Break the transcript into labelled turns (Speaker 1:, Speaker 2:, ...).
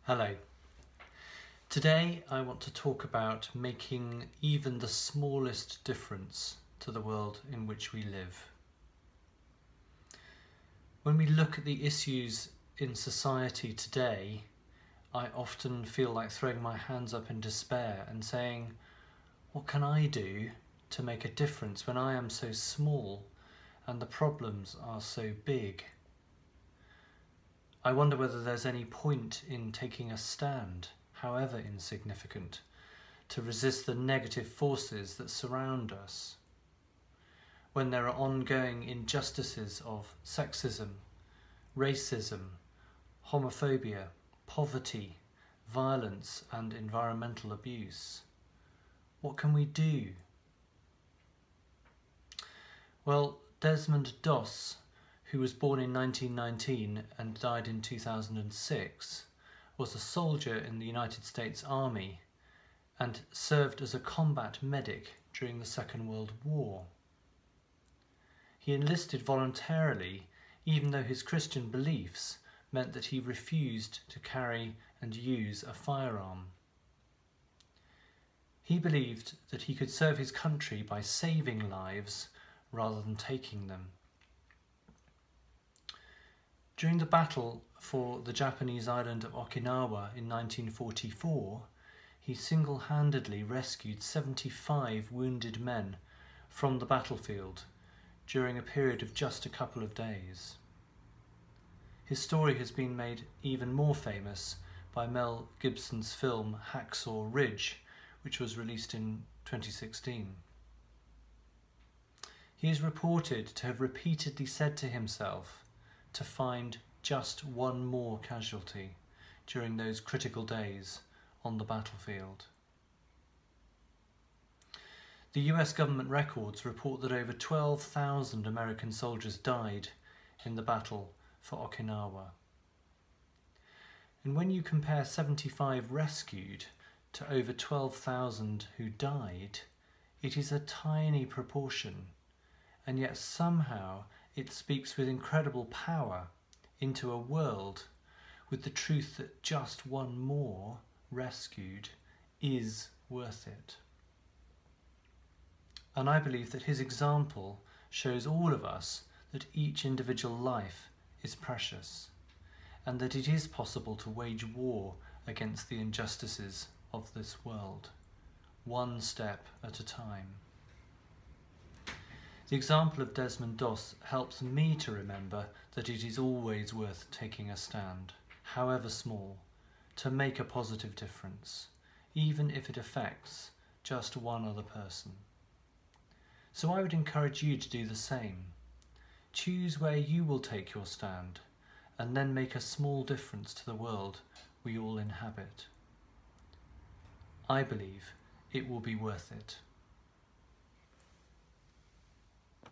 Speaker 1: Hello. Today I want to talk about making even the smallest difference to the world in which we live. When we look at the issues in society today, I often feel like throwing my hands up in despair and saying, what can I do to make a difference when I am so small and the problems are so big? I wonder whether there's any point in taking a stand, however insignificant, to resist the negative forces that surround us. When there are ongoing injustices of sexism, racism, homophobia, poverty, violence and environmental abuse, what can we do? Well, Desmond Doss, who was born in 1919 and died in 2006, was a soldier in the United States Army and served as a combat medic during the Second World War. He enlisted voluntarily, even though his Christian beliefs meant that he refused to carry and use a firearm. He believed that he could serve his country by saving lives rather than taking them. During the battle for the Japanese island of Okinawa in 1944, he single-handedly rescued 75 wounded men from the battlefield during a period of just a couple of days. His story has been made even more famous by Mel Gibson's film Hacksaw Ridge, which was released in 2016. He is reported to have repeatedly said to himself to find just one more casualty during those critical days on the battlefield. The US government records report that over 12,000 American soldiers died in the battle for Okinawa. And when you compare 75 rescued to over 12,000 who died, it is a tiny proportion, and yet somehow it speaks with incredible power into a world with the truth that just one more rescued is worth it. And I believe that his example shows all of us that each individual life is precious and that it is possible to wage war against the injustices of this world, one step at a time. The example of Desmond Doss helps me to remember that it is always worth taking a stand, however small, to make a positive difference, even if it affects just one other person. So I would encourage you to do the same. Choose where you will take your stand, and then make a small difference to the world we all inhabit. I believe it will be worth it.